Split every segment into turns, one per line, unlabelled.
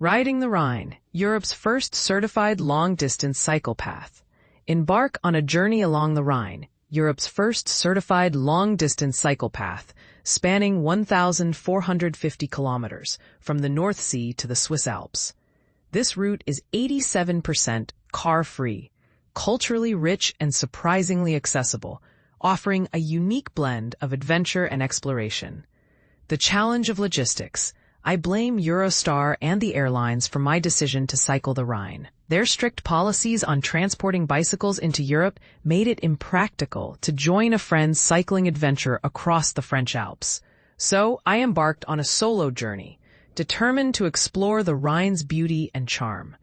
Riding the Rhine, Europe's first certified long-distance cycle path. Embark on a journey along the Rhine, Europe's first certified long-distance cycle path, spanning 1,450 kilometers from the North Sea to the Swiss Alps. This route is 87% car-free, culturally rich and surprisingly accessible, offering a unique blend of adventure and exploration. The challenge of logistics. I blame Eurostar and the airlines for my decision to cycle the Rhine. Their strict policies on transporting bicycles into Europe made it impractical to join a friend's cycling adventure across the French Alps. So I embarked on a solo journey, determined to explore the Rhine's beauty and charm.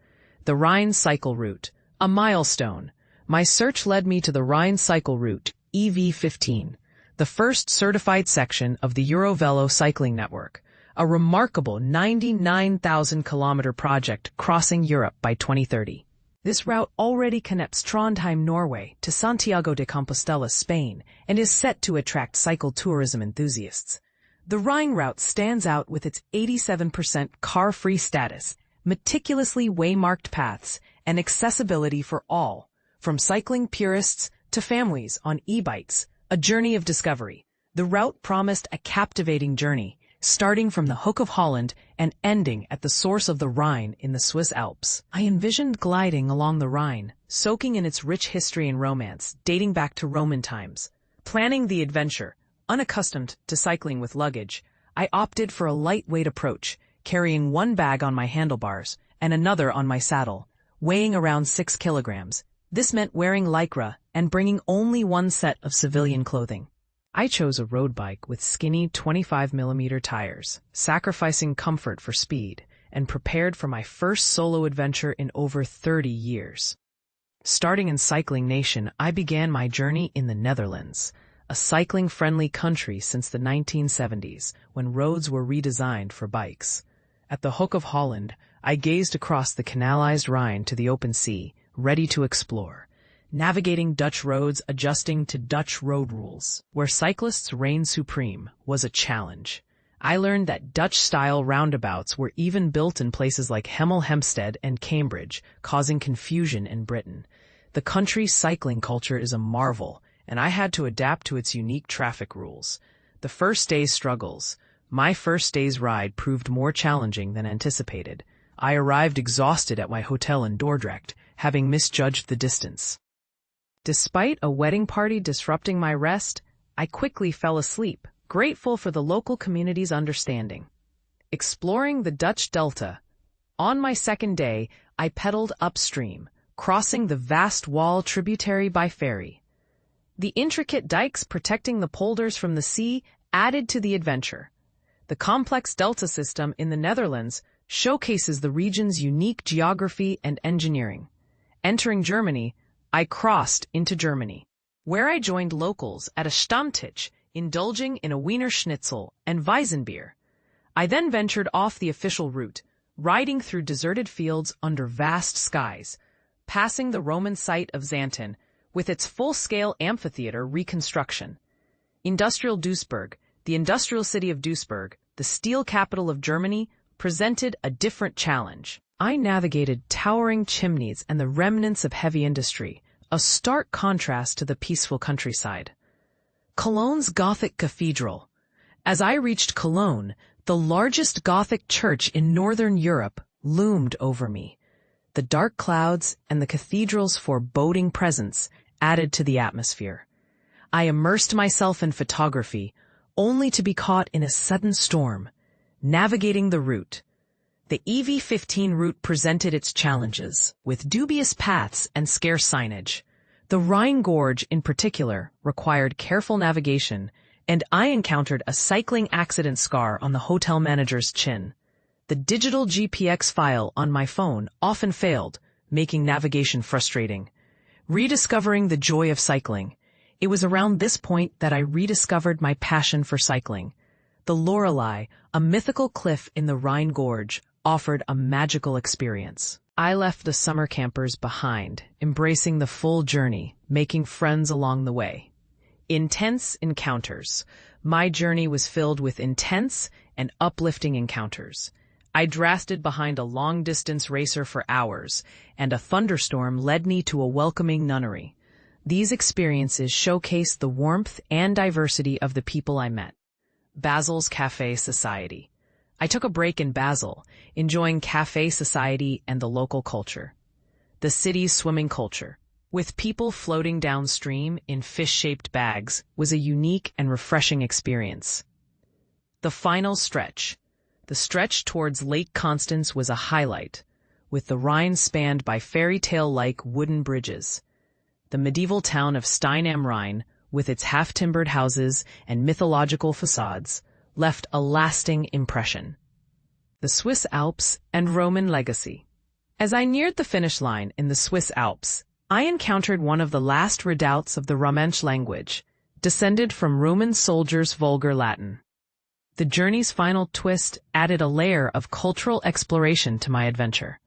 The Rhine Cycle Route, a milestone. My search led me to the Rhine Cycle Route, EV15, the first certified section of the Eurovelo cycling network. A remarkable 99,000-kilometer project crossing Europe by 2030. This route already connects Trondheim, Norway, to Santiago de Compostela, Spain, and is set to attract cycle tourism enthusiasts. The Rhine route stands out with its 87% car-free status, meticulously waymarked paths, and accessibility for all, from cycling purists to families on e-bikes, a journey of discovery. The route promised a captivating journey, starting from the Hook of Holland and ending at the source of the Rhine in the Swiss Alps. I envisioned gliding along the Rhine, soaking in its rich history and romance dating back to Roman times. Planning the adventure, unaccustomed to cycling with luggage, I opted for a lightweight approach, carrying one bag on my handlebars and another on my saddle, weighing around 6 kilograms. This meant wearing lycra and bringing only one set of civilian clothing. I chose a road bike with skinny 25mm tires, sacrificing comfort for speed, and prepared for my first solo adventure in over 30 years. Starting in Cycling Nation, I began my journey in the Netherlands, a cycling-friendly country since the 1970s, when roads were redesigned for bikes. At the Hook of Holland, I gazed across the canalized Rhine to the open sea, ready to explore. Navigating Dutch roads, adjusting to Dutch road rules, where cyclists reign supreme, was a challenge. I learned that Dutch-style roundabouts were even built in places like Hemel Hempstead and Cambridge, causing confusion in Britain. The country's cycling culture is a marvel, and I had to adapt to its unique traffic rules. The first day's struggles. My first day's ride proved more challenging than anticipated. I arrived exhausted at my hotel in Dordrecht, having misjudged the distance. Despite a wedding party disrupting my rest, I quickly fell asleep, grateful for the local community's understanding. Exploring the Dutch Delta. On my second day, I pedaled upstream, crossing the vast Waal tributary by ferry. The intricate dikes protecting the polders from the sea added to the adventure. The complex delta system in the Netherlands showcases the region's unique geography and engineering. Entering Germany, I crossed into Germany, where I joined locals at a Stammtisch, indulging in a Wiener Schnitzel and Weissenbier. I then ventured off the official route, riding through deserted fields under vast skies, passing the Roman site of Xanten with its full-scale amphitheater reconstruction. Industrial Duisburg, the industrial city of Duisburg, the steel capital of Germany, presented a different challenge. I navigated towering chimneys and the remnants of heavy industry, a stark contrast to the peaceful countryside. Cologne's Gothic Cathedral. As I reached Cologne, the largest Gothic church in Northern Europe loomed over me. The dark clouds and the cathedral's foreboding presence added to the atmosphere. I immersed myself in photography, only to be caught in a sudden storm. Navigating the route. The EV15 route presented its challenges, with dubious paths and scarce signage. The Rhine Gorge, in particular, required careful navigation, and I encountered a cycling accident scar on the hotel manager's chin. The digital GPX file on my phone often failed, making navigation frustrating. Rediscovering the joy of cycling. It was around this point that I rediscovered my passion for cycling. The Lorelei, a mythical cliff in the Rhine Gorge, offered a magical experience. I left the summer campers behind, embracing the full journey, making friends along the way. Intense encounters. My journey was filled with intense and uplifting encounters. I drafted behind a long-distance racer for hours, and a thunderstorm led me to a welcoming nunnery. These experiences showcased the warmth and diversity of the people I met. Basel's Cafe Society. I took a break in Basel, enjoying cafe society and the local culture. The city's swimming culture, with people floating downstream in fish-shaped bags, was a unique and refreshing experience. The final stretch. The stretch towards Lake Constance was a highlight, with the Rhine spanned by fairy tale-like wooden bridges. The medieval town of Stena Line, with its half-timbered houses and mythological facades, left a lasting impression. The Swiss Alps and Roman legacy. As I neared the finish line in the Swiss Alps, I encountered one of the last redoubts of the Romansh language, descended from Roman soldiers' vulgar Latin. The journey's final twist added a layer of cultural exploration to my adventure.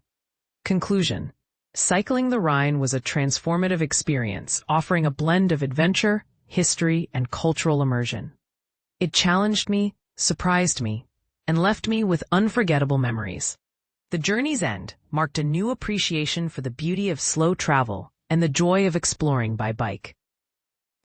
Conclusion. Cycling the Rhine was a transformative experience, offering a blend of adventure, history, and cultural immersion. It challenged me, surprised me, and left me with unforgettable memories. The journey's end marked a new appreciation for the beauty of slow travel and the joy of exploring by bike.